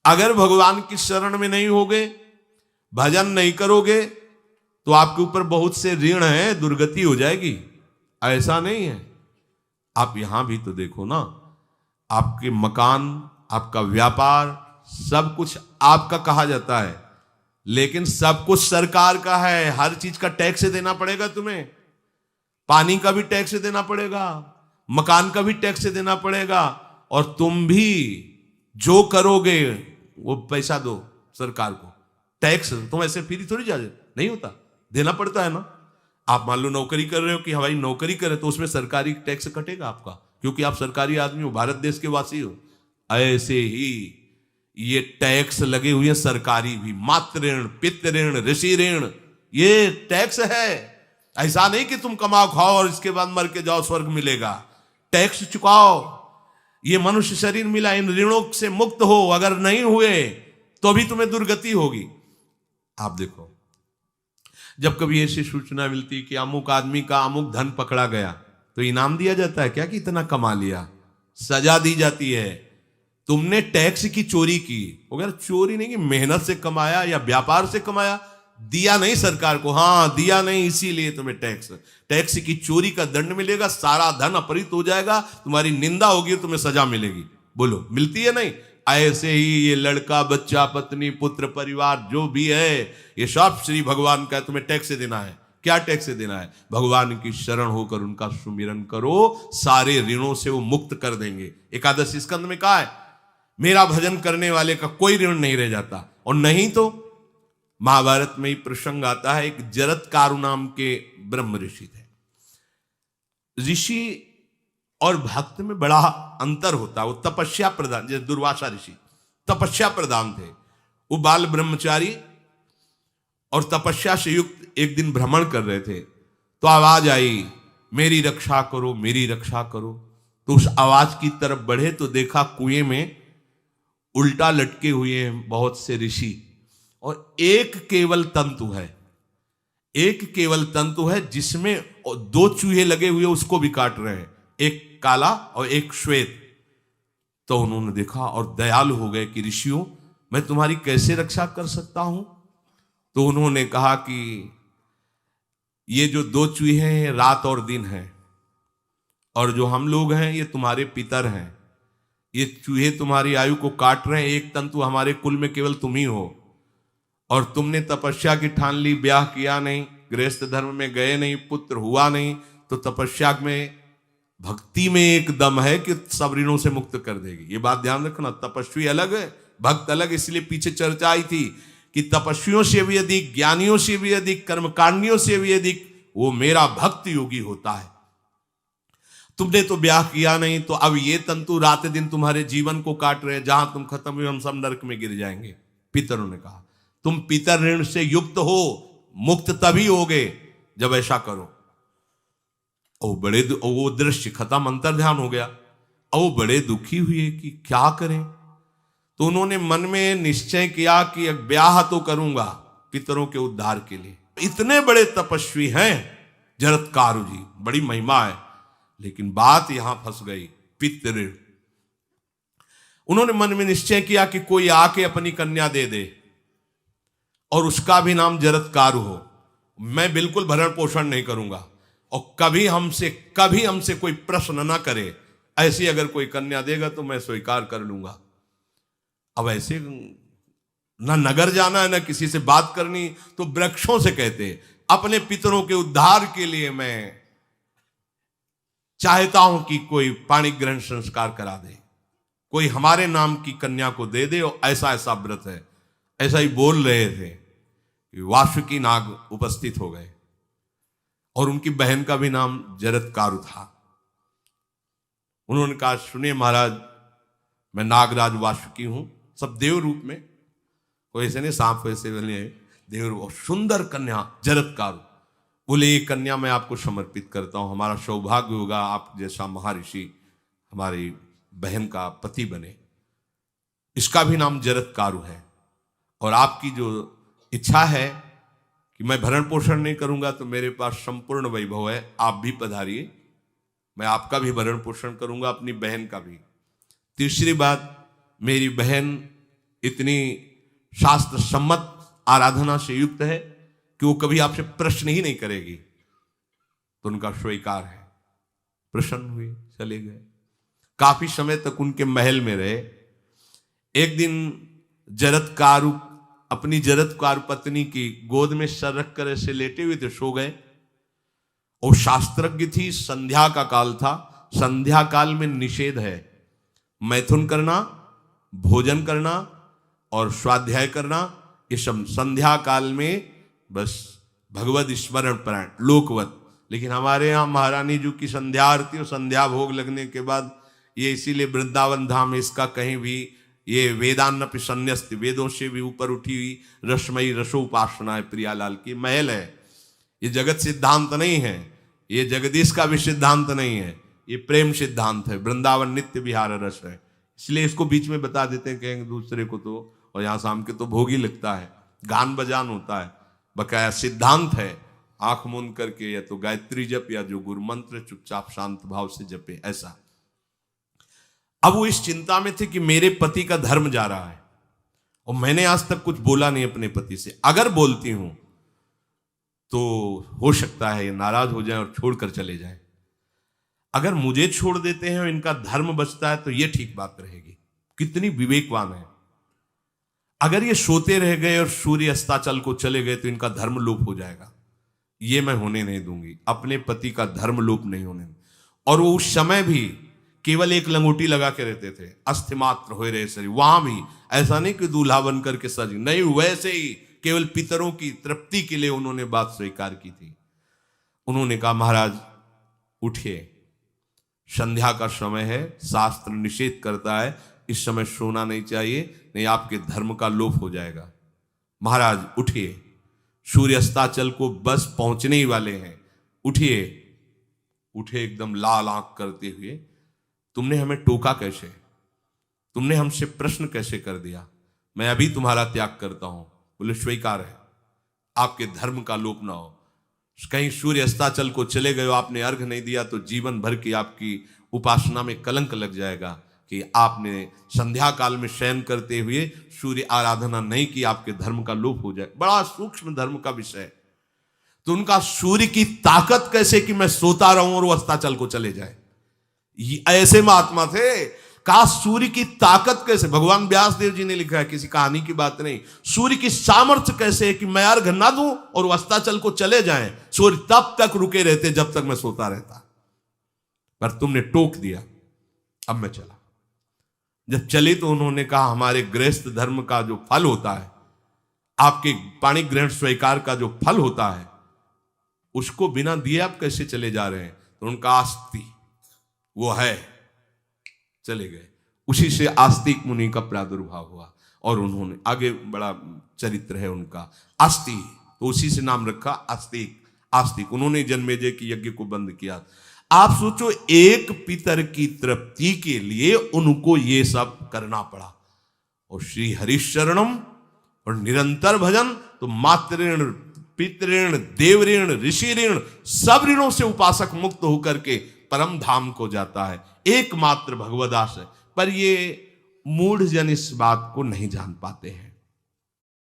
अगर भगवान की शरण में नहीं होगे, भजन नहीं करोगे, तो आपके ऊपर बहुत से ऋण है, दुर्गति हो जाएगी। ऐसा नहीं है। आप यहां भी तो देखो ना, आपके मकान, आपका व्यापार, सब कुछ आपका कहा जाता है, लेकिन सब कुछ सरकार का है। हर चीज का टैक्स देना पड़ेगा तुम्हें। पानी का भी टैक्स देना पड़ेगा, मकान का भी टैक्स देना पड़ेगा, और तुम भी जो करोगे वो पैसा दो सरकार को। टैक्स तुम ऐसे फ्री थोड़ी जा नहीं होता, देना पड़ता है ना। आप मान लो नौकरी कर रहे हो कि हमारी नौकरी करे, तो उसमें सरकारी टैक्स कटेगा आपका, क्योंकि आप सरकारी आदमी हो, भारत देश के वासी हो। ऐसे ही ये टैक्स लगे हुए हैं सरकारी भी, मातृ ऋण, पितृ ऋण, ऋषि ऋण, ये टैक्स है। ऐसा नहीं कि तुम कमाओ खाओ और इसके बाद मर के जाओ स्वर्ग मिलेगा। टैक्स चुकाओ। ये मनुष्य शरीर मिला, इन ऋणों से मुक्त हो। अगर नहीं हुए तो भी तुम्हें दुर्गति होगी। आप देखो, जब कभी ऐसी सूचना मिलती कि अमुक आदमी का अमुक धन पकड़ा गया, तो इनाम दिया जाता है क्या कि इतना कमा लिया? सजा दी जाती है। तुमने टैक्स की चोरी की, अगर चोरी नहीं की, मेहनत से कमाया या व्यापार से कमाया, दिया नहीं सरकार को, हाँ दिया नहीं, इसीलिए तुम्हें टैक्स की चोरी का दंड मिलेगा। सारा धन अपहृत हो जाएगा, तुम्हारी निंदा होगी, तुम्हें सजा मिलेगी। बोलो मिलती है नहीं? ऐसे ही ये लड़का, बच्चा, पत्नी, पुत्र, परिवार जो भी है, ये सब श्री भगवान का तुम्हें टैक्स देना है। क्या टैक्स देना है? भगवान की शरण होकर उनका सुमिरन करो, सारे ऋणों से वो मुक्त कर देंगे। एकादश स्कंद में कहा है, मेरा भजन करने वाले का कोई ऋण नहीं रह जाता। और नहीं तो महाभारत में ही प्रसंग आता है, एक जरत्कारु नाम के ब्रह्म ऋषि थे। ऋषि और भक्त में बड़ा अंतर होता है। वो तपस्या प्रधान, जैसे दुर्वासा ऋषि तपस्या प्रधान थे, वो बाल ब्रह्मचारी और तपस्या से युक्त एक दिन भ्रमण कर रहे थे, तो आवाज आई, मेरी रक्षा करो, मेरी रक्षा करो। तो उस आवाज की तरफ बढ़े तो देखा कुएं में उल्टा लटके हुए हैं बहुत से ऋषि, और एक केवल तंतु है, एक केवल तंतु है जिसमें दो चूहे लगे हुए, उसको भी काट रहे हैं, एक काला और एक श्वेत। तो उन्होंने देखा और दयालु हो गए कि ऋषियों, मैं तुम्हारी कैसे रक्षा कर सकता हूं? तो उन्होंने कहा कि ये जो दो चूहे हैं रात और दिन हैं, और जो हम लोग हैं ये तुम्हारे पितर हैं। ये चूहे तुम्हारी आयु को काट रहे हैं, एक तंतु हमारे कुल में केवल तुम ही हो, और तुमने तपस्या की ठान ली, ब्याह किया नहीं, गृहस्थ धर्म में गए नहीं, पुत्र हुआ नहीं, तो तपस्या में, भक्ति में एक दम है कि सब ऋणों से मुक्त कर देगी। ये बात ध्यान रखना, तपस्वी अलग है, भक्त अलग। इसलिए पीछे चर्चा आई थी कि तपस्वियों से भी अधिक, ज्ञानियों से भी अधिक, कर्मकांडियों से भी अधिक वो मेरा भक्त योगी होता है। तुमने तो ब्याह किया नहीं, तो अब ये तंतु रात दिन तुम्हारे जीवन को काट रहे हैं, जहां तुम खत्म हुए हम सब नरक में गिर जाएंगे। पितरों ने कहा, तुम पितर ऋण से युक्त हो, मुक्त तभी होगे जब ऐसा करो। वो दृश्य खत्म, अंतर ध्यान हो गया। वो बड़े दुखी हुए कि क्या करें। तो उन्होंने मन में निश्चय किया कि एक ब्याह तो करूंगा पितरों के उद्धार के लिए। इतने बड़े तपस्वी हैं जरत्कारु जी, बड़ी महिमा है, लेकिन बात यहां फंस गई, पितृ। उन्होंने मन में निश्चय किया कि कोई आके अपनी कन्या दे दे और उसका भी नाम जरत्कारु हो। मैं बिल्कुल भरण पोषण नहीं करूंगा, और कभी हमसे कोई प्रश्न ना करे। ऐसी अगर कोई कन्या देगा तो मैं स्वीकार कर लूंगा। अब ऐसे ना नगर जाना है, ना किसी से बात करनी, तो वृक्षों से कहते, अपने पितरों के उद्धार के लिए मैं चाहता हूं कि कोई पाणी ग्रहण संस्कार करा दे, कोई हमारे नाम की कन्या को दे दे, और ऐसा ऐसा व्रत है। ऐसा ही बोल रहे थे कि वासुकी नाग उपस्थित हो गए, और उनकी बहन का भी नाम जरत्कारु था। उन्होंने कहा, सुनिए महाराज, मैं नागराज वासुकी हूं, सब देव रूप में, कोई ऐसे नहीं सांप वैसे वाले, देव रूप, और सुंदर कन्या जरत्कारु। बोले, ये कन्या मैं आपको समर्पित करता हूं, हमारा सौभाग्य होगा आप जैसा महर्षि हमारी बहन का पति बने। इसका भी नाम जरत्कारु है, और आपकी जो इच्छा है कि मैं भरण पोषण नहीं करूंगा, तो मेरे पास संपूर्ण वैभव है, आप भी पधारिए, मैं आपका भी भरण पोषण करूंगा, अपनी बहन का भी। तीसरी बात, मेरी बहन इतनी शास्त्र सम्मत आराधना से युक्त है कि वो कभी आपसे प्रश्न ही नहीं करेगी, तो उनका स्वीकार है। प्रसन्न हुए, चले गए। काफी समय तक उनके महल में रहे। एक दिन जरत्कारु अपनी जरत्कारु पत्नी की गोद में सर रख कर ऐसे लेटे हुए थे, सो गए। और शास्त्रज्ञ थी, संध्या का काल था। संध्या काल में निषेध है मैथुन करना, भोजन करना और स्वाध्याय करना। ये सब संध्या काल में बस भगवत स्मरण परायण लोकवत। लेकिन हमारे यहाँ महारानी जी की संध्या आरती और संध्या भोग लगने के बाद ये इसीलिए वृंदावन धाम इसका कहीं भी ये वेदान्नपि संन्यस्त, वेदों से भी ऊपर उठी हुई रसमयी रसोपासना है। प्रियालाल की महल है। ये जगत सिद्धांत नहीं है, ये जगदीश का भी सिद्धांत नहीं है, ये प्रेम सिद्धांत है। वृंदावन नित्य विहार रस है, इसलिए इसको बीच में बता देते हैं कहेंगे दूसरे को तो। और यहाँ शाम के तो भोग ही लगता है, गान बजान होता है, बकाया सिद्धांत है। आंख मूंद करके या तो गायत्री जप या जो गुरु मंत्र चुपचाप शांत भाव से जपे, ऐसा। अब वो इस चिंता में थे कि मेरे पति का धर्म जा रहा है और मैंने आज तक कुछ बोला नहीं अपने पति से। अगर बोलती हूं तो हो सकता है ये नाराज हो जाए और छोड़कर चले जाए। अगर मुझे छोड़ देते हैं और इनका धर्म बचता है तो ये ठीक बात रहेगी। कितनी विवेकवान है। अगर ये सोते रह गए और सूर्य अस्ताचल को चले गए तो इनका धर्म लोप हो जाएगा। ये मैं होने नहीं दूंगी, अपने पति का धर्म लोप नहीं होने। और वो उस समय भी केवल एक लंगोटी लगा के रहते थे, अस्थिमात्र हो रहे शरीर। वहां भी ऐसा नहीं कि दूल्हा बन करके सज, नहीं, वैसे ही केवल पितरों की तृप्ति के लिए उन्होंने बात स्वीकार की थी। उन्होंने कहा महाराज उठिए, संध्या का समय है, शास्त्र निषेध करता है इस समय सोना नहीं चाहिए, नहीं आपके धर्म का लोप हो जाएगा। महाराज उठिए, सूर्य अस्ताचल को बस पहुंचने ही वाले हैं, उठिए। उठे एकदम लाल आंख करते हुए, तुमने हमें टोका कैसे, तुमने हमसे प्रश्न कैसे कर दिया, मैं अभी तुम्हारा त्याग करता हूं। बोले स्वीकार है, आपके धर्म का लोप ना हो। कहीं सूर्य अस्ताचल को चले गए, आपने अर्घ नहीं दिया तो जीवन भर की आपकी उपासना में कलंक लग जाएगा कि आपने संध्या काल में शयन करते हुए सूर्य आराधना नहीं की, आपके धर्म का लोप हो जाए। बड़ा सूक्ष्म धर्म का विषय। तो उनका सूर्य की ताकत कैसे कि मैं सोता रहूं और वो अस्ताचल को चले जाए, ऐसे महात्मा थे। का सूर्य की ताकत कैसे, भगवान व्यास देव जी ने लिखा है, किसी कहानी की बात नहीं। सूर्य की सामर्थ्य कैसे है कि मैं अर्घ ना दूं और अस्ताचल को चले जाएं, सूर्य तब तक रुके रहते जब तक मैं सोता रहता। पर तुमने टोक दिया, अब मैं चला। जब चले तो उन्होंने कहा हमारे गृहस्थ धर्म का जो फल होता है, आपके पाणी ग्रहण स्वीकार का जो फल होता है, उसको बिना दिए आप कैसे चले जा रहे हैं। तो उनका आस्ति वो है, चले गए। उसी से आस्तिक मुनि का प्रादुर्भाव हुआ और उन्होंने आगे बड़ा चरित्र है उनका, आस्ति, तो उसी से नाम रखा आस्तिक। आस्तिक उन्होंने जन्मेजय की यज्ञ को बंद किया। आप सोचो, एक पितर की तृप्ति के लिए उनको ये सब करना पड़ा। और श्री हरिशरणम और निरंतर भजन, तो मातृण, पितृण, देवऋण, ऋषि ऋण, सब ऋणों से उपासक मुक्त होकर के परम धाम को जाता है। एकमात्र भगवदास है। पर ये मूढ़ जन इस बात को नहीं जान पाते हैं।